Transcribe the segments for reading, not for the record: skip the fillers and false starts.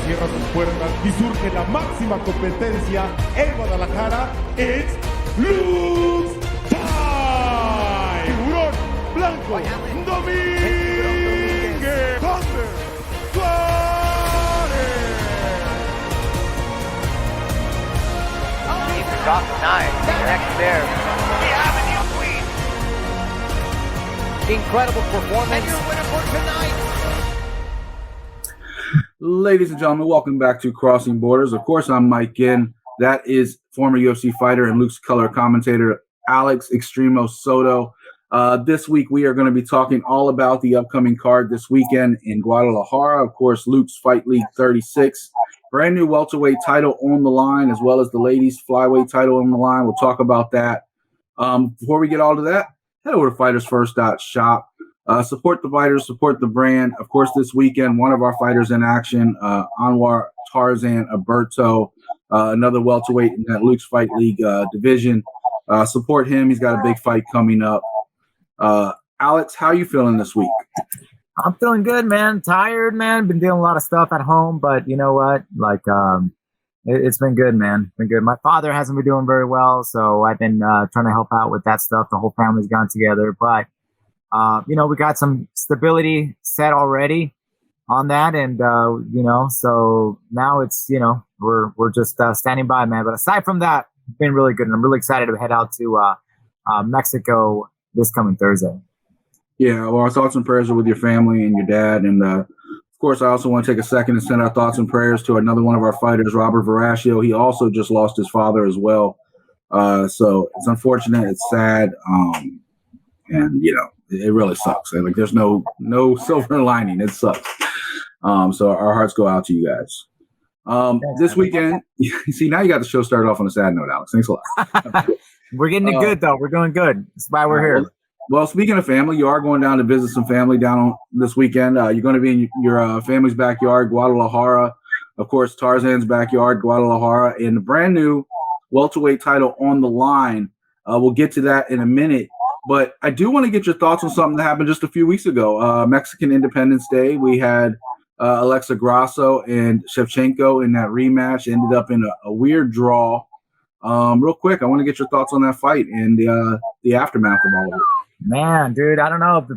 cierra sus puertas y surge la máxima competencia en Guadalajara. It's LUX Fight. Tiburón Blanco Domínguez. Thunder Suarez. Drop 9. Next there. We have a new queen. Incredible performance. And your winner for tonight. Ladies and gentlemen, welcome back to Crossing Borders. Of course, I'm Mike Ginn. That is former UFC fighter and Luke's color commentator, Alex Extremo Soto. This week, we are going to be talking all about the upcoming card this weekend in Guadalajara. Of course, LUX Fight League 36. Brand new welterweight title on the line, as well as the ladies' flyweight title on the line. We'll talk about that. Before we get all to that, head over to fightersfirst.shop. Support the fighters, support the brand. Of course, this weekend, one of our fighters in action, Anwar Tarzan Alberto, another welterweight in that LUX Fight League division. Support him. He's got a big fight coming up. Alex, how are you feeling this week? I'm feeling good, man. Tired, man. Been doing a lot of stuff at home, but you know what? Like, it's been good, man. Been good. My father hasn't been doing very well, so I've been trying to help out with that stuff. The whole family's gone together, but we got some stability set already on that, and so now it's we're just standing by, man. But aside from that, it's been really good, and I'm really excited to head out to Mexico this coming Thursday. Yeah, well, our thoughts and prayers are with your family and your dad. And, of course, I also want to take a second and send our thoughts and prayers to another one of our fighters, Robert Verascio. He also just lost his father as well. So it's unfortunate. It's sad. And, it really sucks. Like, there's no silver lining. It sucks. So our hearts go out to you guys. This weekend, see, now you got the show started off on a sad note, Alex. Thanks a lot. We're getting it good, though. We're doing good. That's why we're here. Well, speaking of family, you are going down to visit some family down on this weekend. You're going to be in your family's backyard, Guadalajara. Of course, Tarzan's backyard, Guadalajara, and the brand new welterweight title on the line. We'll get to that in a minute. But I do want to get your thoughts on something that happened just a few weeks ago. Mexican Independence Day, we had Alexa Grasso and Shevchenko in that rematch. Ended up in a weird draw. Real quick, I want to get your thoughts on that fight and the aftermath of all of it. Man, dude, I don't know.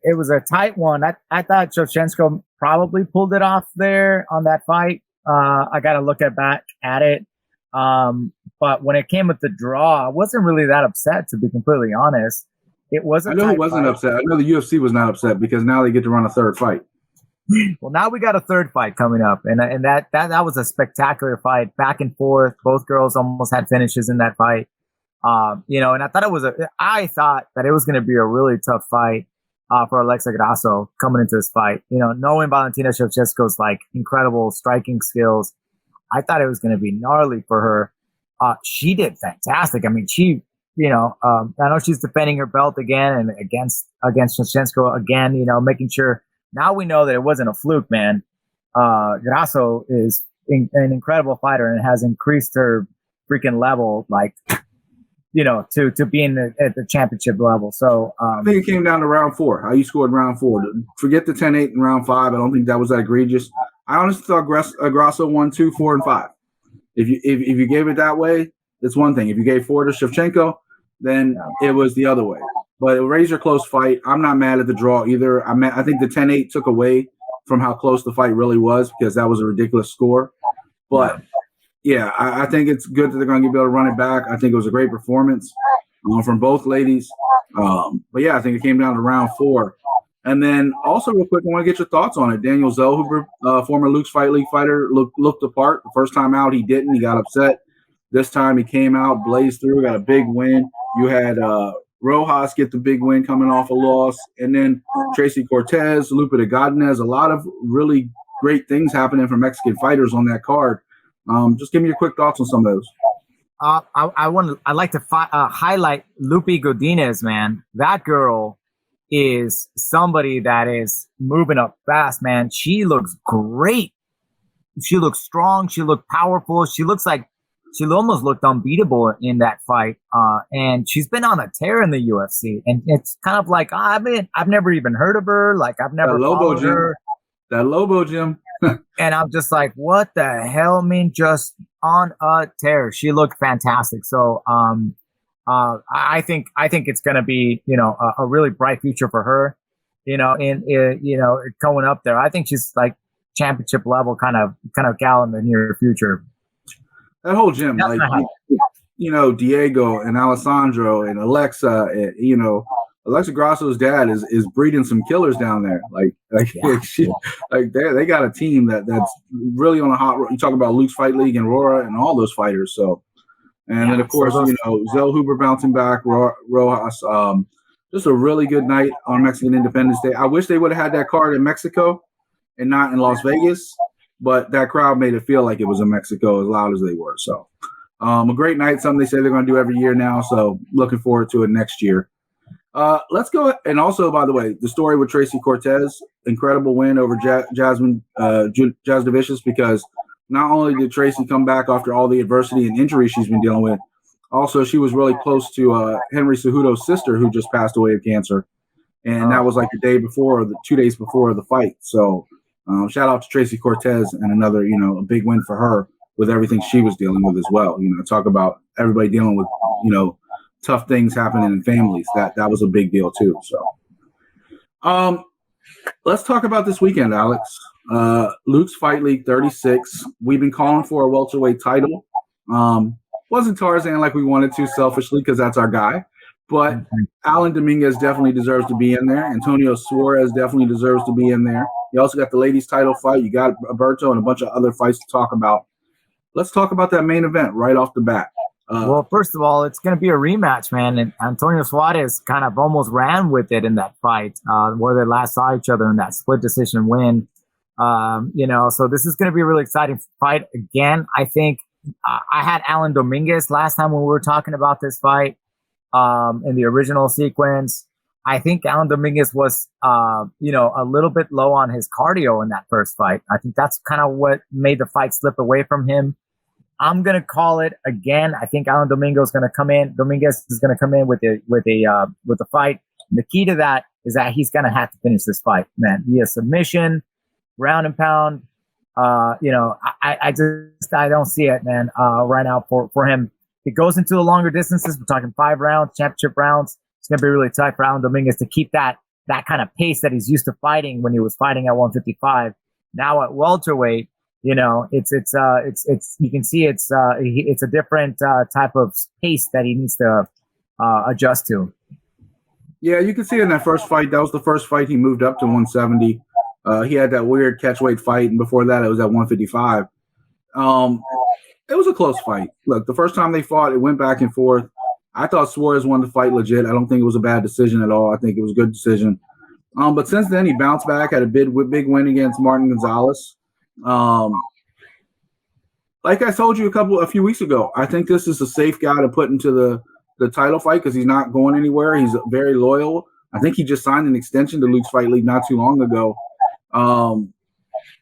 It was a tight one. I thought Shevchenko probably pulled it off there on that fight. I got to look back at it. But when it came with the draw, I wasn't really that upset, to be completely honest. It wasn't. I know he wasn't upset. I know the UFC was not upset because now they get to run a third fight. Well, now we got a third fight coming up, and that was a spectacular fight, back and forth. Both girls almost had finishes in that fight. And I thought that it was going to be a really tough fight for Alexa Grasso coming into this fight. Knowing Valentina Shevchenko's like incredible striking skills, I thought it was going to be gnarly for her. She did fantastic. I mean, I know she's defending her belt again and against Shevchenko again. Making sure now we know that it wasn't a fluke, man. Grasso is an incredible fighter and has increased her freaking level, like. To being at the championship level. So I think it came down to round 4. How you scored round 4. Forget the 10-8 in round 5. I don't think that was that egregious. I honestly thought Grasso won 2, 4, and 5. If you gave it that way, it's one thing. If you gave 4 to Shevchenko, then it was the other way. But it raised a close fight. I'm not mad at the draw either. I think the 10-8 took away from how close the fight really was because that was a ridiculous score. But yeah, I think it's good that they're going to be able to run it back. I think it was a great performance from both ladies. But yeah, I think it came down to round 4. And then also real quick, I want to get your thoughts on it. Daniel Zellhuber, former LUX Fight League fighter, looked apart. The first time out, he didn't. He got upset. This time he came out, blazed through, got a big win. You had Rojas get the big win coming off a loss. And then Tracy Cortez, Lupe de Godinez, a lot of really great things happening for Mexican fighters on that card. Just give me your quick thoughts on some of those. I'd like to highlight Lupe Godinez, man. That girl is somebody that is moving up fast, man. She looks great. She looks strong. She looked powerful. She almost looked unbeatable in that fight. And she's been on a tear in the UFC. And it's kind of like, I've never even heard of her. Like, I've never followed her. That Lobo Gym. And I'm just like, what the hell? I mean, just on a tear. She looked fantastic. So, I think it's going to be, a really bright future for her, going up there. I think she's like championship level kind of gal in the near future. That whole gym, Diego and Alessandro and Alexa, and, Alexa Grasso's dad is breeding some killers down there. They got a team that's really on a hot. You talk about LUX Fight League and Aurora and all those fighters. So, and then of course, Zell Huber bouncing back, Rojas. Just a really good night on Mexican Independence Day. I wish they would have had that card in Mexico and not in Las Vegas, but that crowd made it feel like it was in Mexico as loud as they were. So, a great night. Something they say they're going to do every year now. So, looking forward to it next year. Let's go. And also, by the way, the story with Tracy Cortez, incredible win over Jasmine Jasdavicius, because not only did Tracy come back after all the adversity and injury she's been dealing with, also she was really close to Henry Cejudo's sister, who just passed away of cancer. And that was like the day before, or the 2 days before the fight. So shout out to Tracy Cortez, and another, a big win for her with everything she was dealing with as well. Talk about everybody dealing with, tough things happening in families. That was a big deal too. So, let's talk about this weekend, Alex. LUX Fight League 36. We've been calling for a welterweight title. Wasn't Tarzan like we wanted to, selfishly, because that's our guy. But Alan Dominguez definitely deserves to be in there. Antonio Suarez definitely deserves to be in there. You also got the ladies' title fight. You got Alberto and a bunch of other fights to talk about. Let's talk about that main event right off the bat. Well, first of all, it's going to be a rematch, man. And Antonio Suarez kind of almost ran with it in that fight, where they last saw each other in that split decision win. So this is going to be a really exciting fight. Again, I think I had Alan Dominguez last time when we were talking about this fight in the original sequence. I think Alan Dominguez was, a little bit low on his cardio in that first fight. I think that's kind of what made the fight slip away from him. I'm gonna call it again. I think Alan Dominguez is gonna come in. Dominguez is gonna come in with the fight. And the key to that is that he's gonna have to finish this fight, man, via submission, ground and pound. I don't see it, man. Right now for him, it goes into the longer distances. We're talking 5 rounds, championship rounds. It's gonna be really tight for Alan Dominguez to keep that kind of pace that he's used to fighting when he was fighting at 155. Now at welterweight. It's you can see it's a different type of pace that he needs to adjust to. Yeah, you can see in that first fight. That was the first fight he moved up to 170. He had that weird catchweight fight, and before that, it was at 155. It was a close fight. Look, the first time they fought, it went back and forth. I thought Suarez won the fight legit. I don't think it was a bad decision at all. I think it was a good decision. But since then, he bounced back, had a big win against Martin Gonzalez. Like I told you a few weeks ago, I think this is a safe guy to put into the title fight because he's not going anywhere. He's very loyal. I think he just signed an extension to LUX Fight League not too long ago. And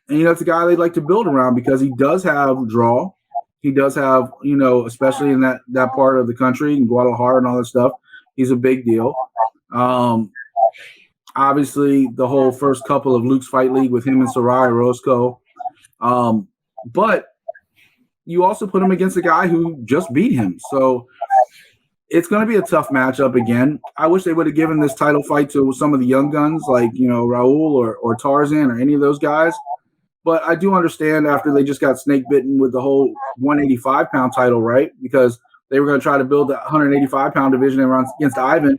it's a guy they'd like to build around because he does have draw. He does have, especially in that part of the country, in Guadalajara and all that stuff, he's a big deal. Obviously, the whole first couple of LUX Fight League with him and Sarai Orozco. But you also put him against a guy who just beat him. So it's going to be a tough matchup again. I wish they would have given this title fight to some of the young guns like, Raul or Tarzan or any of those guys. But I do understand after they just got snake bitten with the whole 185-pound title, right? Because they were going to try to build the 185-pound division against Ivan.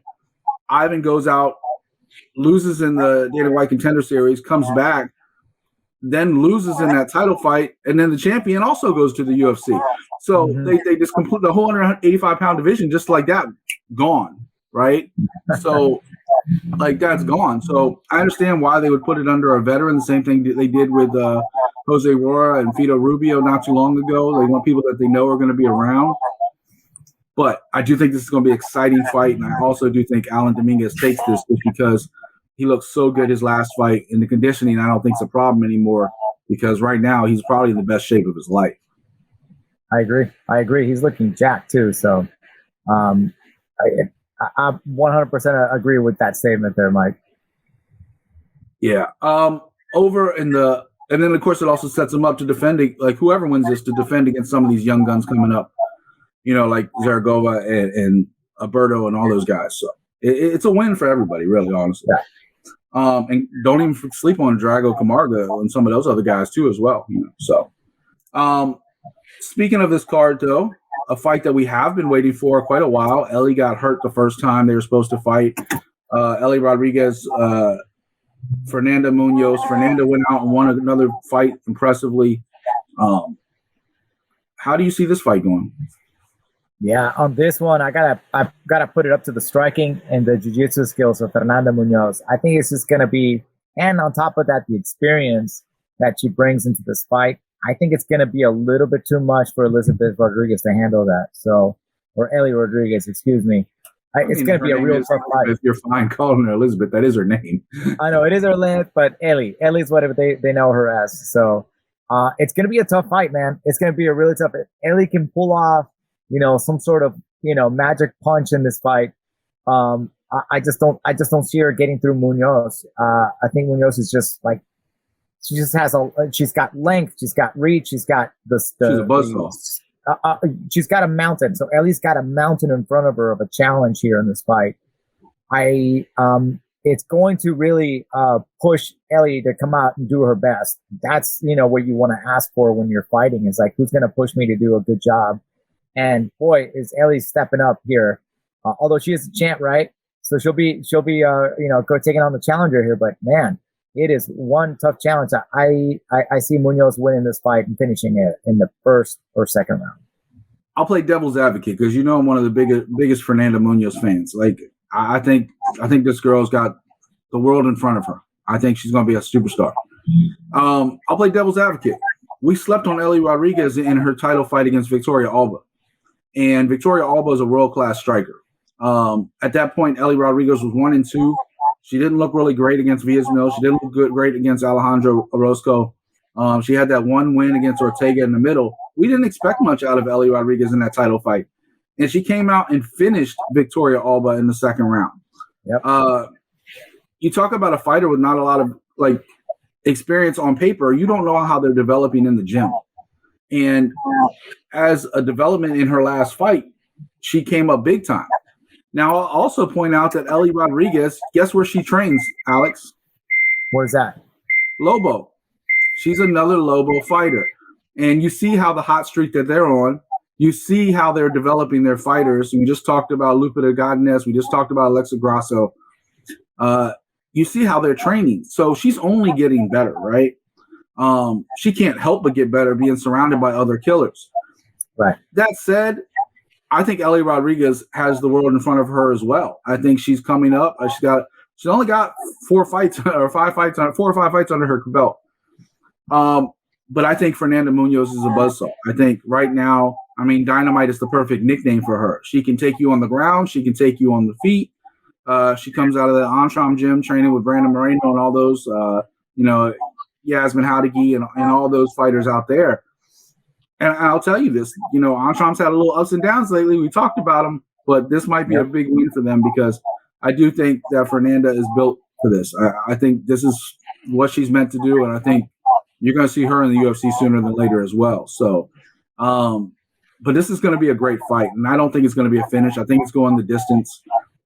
Ivan goes out, loses in the Dana White Contender Series, comes back, then loses in that title fight, and then the champion also goes to the UFC. So they just complete the whole 185-pound division just like that, gone, right? So that's gone. So I understand why they would put it under a veteran. The same thing they did with Jose Rora and Fito Rubio not too long ago. They want people that they know are going to be around. But I do think this is going to be an exciting fight, and I also do think Alan Dominguez takes this just because he looked so good his last fight, and the conditioning I don't think is a problem anymore because right now he's probably in the best shape of his life. I agree. He's looking jacked too. So I 100% agree with that statement there, Mike. Yeah. Over in the And then, of course, it also sets him up to defend, like whoever wins this, to defend against some of these young guns coming up, like Zaragoza and Alberto and all those guys. So it's a win for everybody, really, honestly. Yeah. And don't even sleep on Drago Camargo and some of those other guys, too, as well. So speaking of this card, though, a fight that we have been waiting for quite a while. Eli got hurt the first time they were supposed to fight. Eli Rodriguez, Fernanda Munoz. Fernanda went out and won another fight impressively. How do you see this fight going? Yeah, on this one, I gotta put it up to the striking and the jiu-jitsu skills of Fernanda Munoz. I think it's just gonna be, and on top of that, the experience that she brings into this fight. I think it's gonna be a little bit too much for Elizabeth Rodriguez to handle that. So, or Eli Rodriguez, excuse me. It's going to be a real tough fight. If you're fine calling her Elizabeth, that is her name. I know it is her length, but Ellie's whatever they know her as. So it's going to be a tough fight, man. It's going to be a really tough. If Ellie can pull off, some sort of magic punch in this fight. I just don't see her getting through Munoz. I think Munoz is just like, she's got length, she's got reach, she's got she's a buzzsaw. She's got a mountain. So Ellie's got a mountain in front of her of a challenge here in this fight. It's going to really push Ellie to come out and do her best. That's, what you want to ask for when you're fighting, is like, who's going to push me to do a good job? And boy, is Ellie stepping up here. Although she is a champ, right? So she'll be go taking on the challenger here, but man, it is one tough challenge. I see Munoz winning this fight and finishing it in the first or second round. I'll play devil's advocate because I'm one of the biggest Fernanda Munoz fans. Like I think this girl's got the world in front of her. I think she's going to be a superstar. I'll play devil's advocate. We slept on Eli Rodriguez in her title fight against Victoria Alba, and Victoria Alba is a world-class striker. At that point, Eli Rodriguez was 1-2. She didn't look really great against Villasmil. She didn't look great against Alejandro Orozco. She had that one win against Ortega in the middle. We didn't expect much out of Eli Rodriguez in that title fight. And she came out and finished Victoria Alba in the second round. Yep. You talk about a fighter with not a lot of experience on paper. You don't know how they're developing in the gym. And as a development in her last fight, she came up big time. Now, I'll also point out that Eli Rodriguez, guess where she trains, Alex? Where's that? Lobo. She's another Lobo fighter. And you see how the hot streak that they're on, you see how they're developing their fighters. We just talked about Lupita Godinez. We just talked about Alexa Grasso. You see how they're training. So she's only getting better, right? She can't help but get better being surrounded by other killers. Right. That said, I think Eli Rodriguez has the world in front of her as well. I think she's coming up. She's only got 4 or 5 fights under her belt. But I think Fernanda Munoz is a buzzsaw. I think right now, Dynamite is the perfect nickname for her. She can take you on the ground. She can take you on the feet. She comes out of the Antram gym training with Brandon Moreno and all those, Yasmin Howdigi and all those fighters out there. And I'll tell you this, Antram's had a little ups and downs lately. We talked about them, but this might be a big win for them because I do think that Fernanda is built for this. I think this is what she's meant to do, and I think you're going to see her in the UFC sooner than later as well. So, but this is going to be a great fight, and I don't think it's going to be a finish. I think it's going the distance.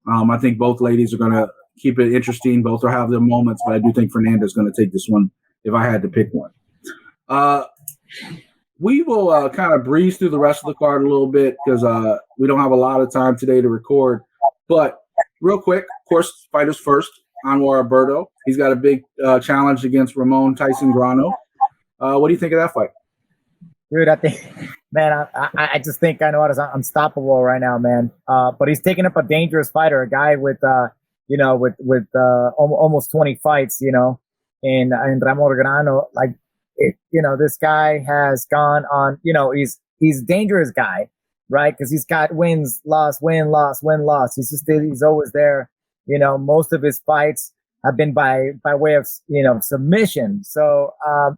I think both ladies are going to keep it interesting. Both will have their moments, but I do think Fernanda is going to take this one if I had to pick one. We will kind of breeze through the rest of the card a little bit because we don't have a lot of time today to record. But real quick, of course, fighters first, Anwar Alberto. He's got a big challenge against Ramon Tyson Grano. What do you think of that fight? Dude, I think, man, I just think Anwar is unstoppable right now, man. But he's taking up a dangerous fighter, a guy with almost 20 fights, in Ramon Grano. This guy has gone on, he's a dangerous guy, right? Because he's got wins, loss, win, loss, win, loss. He's always there. Most of his fights have been by way of, submission. So,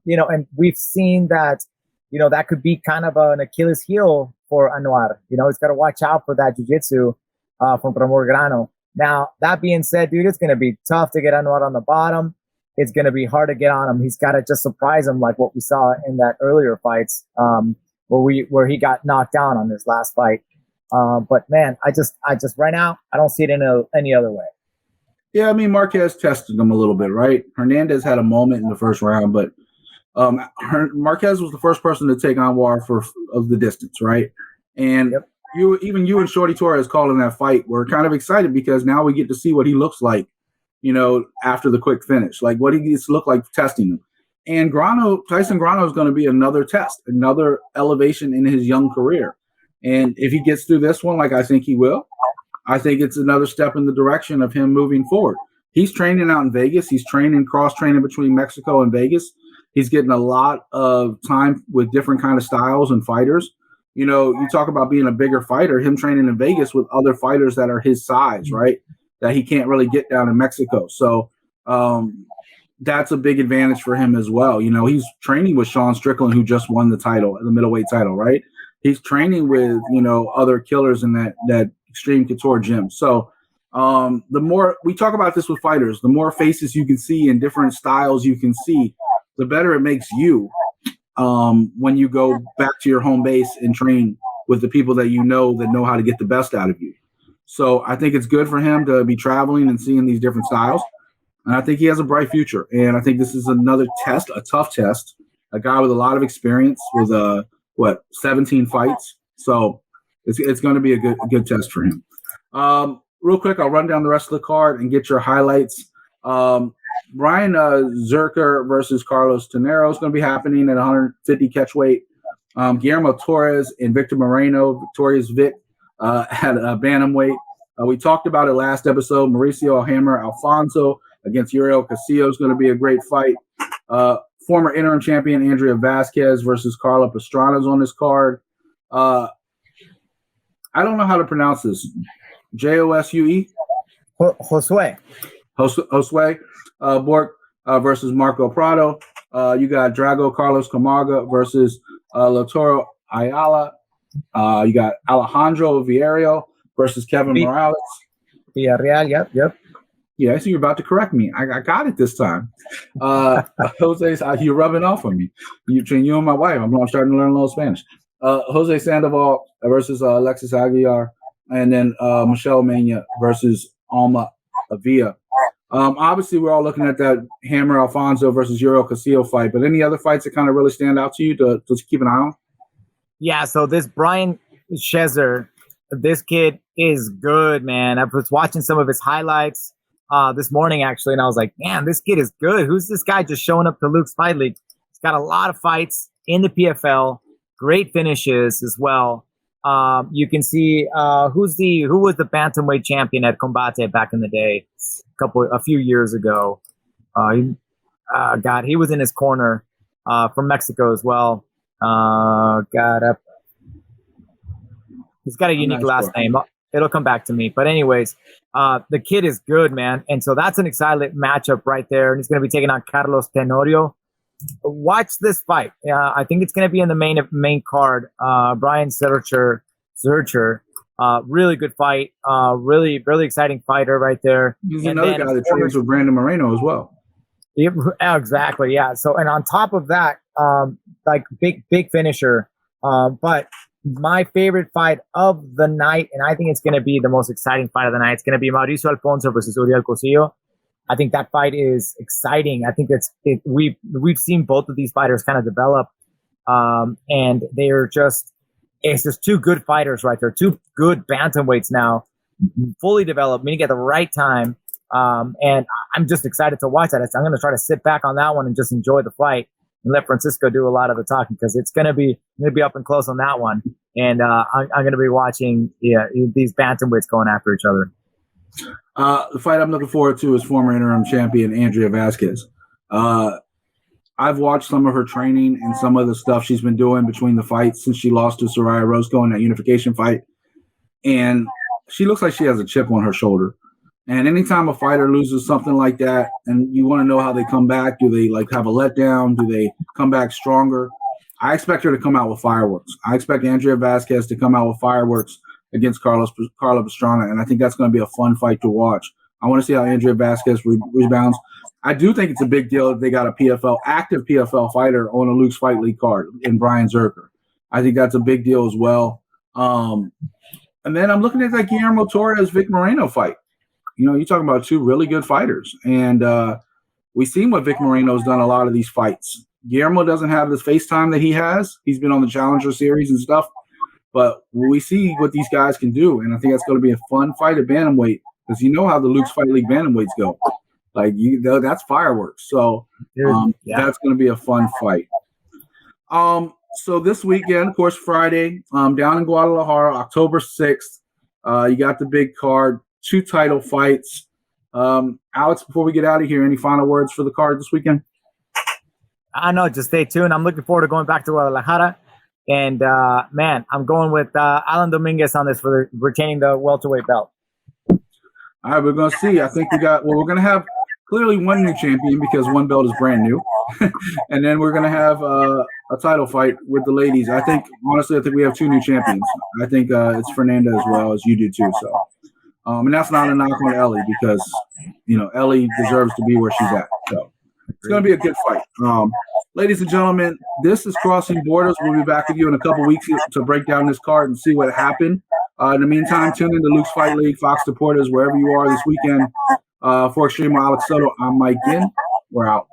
and we've seen that, that could be kind of an Achilles heel for Anwar. He's got to watch out for that jiu-jitsu from Ramon Grano. Now, that being said, dude, it's going to be tough to get Anwar on the bottom. it's going to be hard to get on him. He's got to just surprise him like what we saw in that earlier fights where he got knocked down on his last fight. But man, I just right now, I don't see it in any other way. Yeah, I mean, Marquez tested him a little bit, right? Hernandez had a moment in the first round, but Marquez was the first person to take on War of the distance, right? And you and Shorty Torres calling that fight were kind of excited because now we get to see what he looks like, after the quick finish, like what he gets to look like testing him. And Tyson Grano is going to be another test, another elevation in his young career. And if he gets through this one, like I think he will, I think it's another step in the direction of him moving forward. He's training out in Vegas. He's cross-training between Mexico and Vegas. He's getting a lot of time with different kind of styles and fighters. You talk about being a bigger fighter, him training in Vegas with other fighters that are his size, right, that he can't really get down in Mexico. So that's a big advantage for him as well. He's training with Sean Strickland, who just won the middleweight title, right? He's training with, other killers in that Extreme Couture gym. So the more we talk about this with fighters, the more faces you can see and different styles you can see, the better it makes you when you go back to your home base and train with the people that that know how to get the best out of you. So I think it's good for him to be traveling and seeing these different styles. And I think he has a bright future. And I think this is another test, a tough test, a guy with a lot of experience with 17 fights. So it's going to be a good test for him. Real quick, I'll run down the rest of the card and get your highlights. Brian Zerker versus Carlos Tenero is going to be happening at 150 catch weight. Guillermo Torres and Victor Moreno, Victoria's Vic, at a bantamweight. We talked about it last episode. Mauricio Hammer Alfonso against Uriel Castillo is going to be a great fight. Former interim champion Andrea Vasquez versus Carla Pastrana is on this card. I don't know how to pronounce this. Josue? Josue Bork versus Marco Prado. You got Drago Carlos Camargo versus Latoro Ayala. You got Alejandro Villarreal versus Kevin Morales. Villarreal, yep. Yeah, I see you're about to correct me. I got it this time. Jose, you're rubbing off on me. You and my wife. I'm starting to learn a little Spanish. Jose Sandoval versus Alexis Aguilar, and then Michelle Mena versus Alma Avila. Obviously, we're all looking at that Hammer Alfonso versus Uriel Castillo fight, but any other fights that kind of really stand out to you to keep an eye on? Yeah, so this Brian Schezer, this kid is good, man. I was watching some of his highlights this morning, actually, and I was like, man, this kid is good. Who's this guy just showing up to LUX Fight League? He's got a lot of fights in the PFL, great finishes as well. You can see who was the bantamweight champion at Combate back in the day, a few years ago. He was in his corner from Mexico as well. He's got a unique last name. It'll come back to me. But anyways, the kid is good, man. And so that's an exciting matchup right there. And he's going to be taking on Carlos Tenorio. Watch this fight. I think it's going to be in the main card. Brian Zercher, really good fight. Really, really exciting fighter right there. He's another guy that trains with Brandon Moreno as well. Yeah, exactly. Yeah. So, and on top of that, like big finisher. But my favorite fight of the night, and I think it's going to be the most exciting fight of the night, it's going to be Mauricio Alfonso versus Uriel Castillo. I think that fight is exciting. I think we've seen both of these fighters kind of develop, and it's just two good fighters right there, two good bantamweights now, fully developed, meaning at the right time. And I'm just excited to watch that. I'm going to try to sit back on that one and just enjoy the fight and let Francisco do a lot of the talking, because it's going to be up and close on that one. And I'm going to be watching these bantamweights going after each other. The fight I'm looking forward to is former interim champion Andrea Vasquez. I've watched some of her training and some of the stuff she's been doing between the fights since she lost to Soraya Roscoe in that unification fight. And she looks like she has a chip on her shoulder. And anytime a fighter loses something like that, and you want to know how they come back, do they have a letdown? Do they come back stronger? I expect her to come out with fireworks. I expect Andrea Vasquez to come out with fireworks against Carla Pastrana, and I think that's going to be a fun fight to watch. I want to see how Andrea Vasquez rebounds. I do think it's a big deal that they got a active PFL fighter on a LUX Fight League card in Brian Zerker. I think that's a big deal as well. And then I'm looking at that Guillermo Torres Vic Moreno fight. You know, you're talking about two really good fighters, and we've seen what Vic Moreno's done a lot of these fights. Guillermo doesn't have this FaceTime that he has. He's been on the Challenger Series and stuff, but we see what these guys can do, and I think that's going to be a fun fight at bantamweight because you know how the LUX Fight League bantamweights go. Like, that's fireworks. So that's going to be a fun fight. So this weekend, of course, Friday, down in Guadalajara, October 6th, you got the big card, 2 title fights. Alex, before we get out of here, any final words for the card this weekend? I know, just stay tuned. I'm looking forward to going back to Guadalajara. And, man, I'm going with Alan Dominguez on this for retaining the welterweight belt. All right, we're going to see. I think we're going to have clearly one new champion because one belt is brand new. And then we're going to have a title fight with the ladies. Honestly, I think we have 2 new champions. I think it's Fernanda as well, as you do too. So, and that's not a knock on Ellie because, you know, Ellie deserves to be where she's at. So it's going to be a good fight. Ladies and gentlemen, this is Crossing Borders. We'll be back with you in a couple weeks to break down this card and see what happened. In the meantime, tune in to LUX Fight League, Fox Supporters, wherever you are this weekend. For Extreme Alex Soto, I'm Mike Ginn. We're out.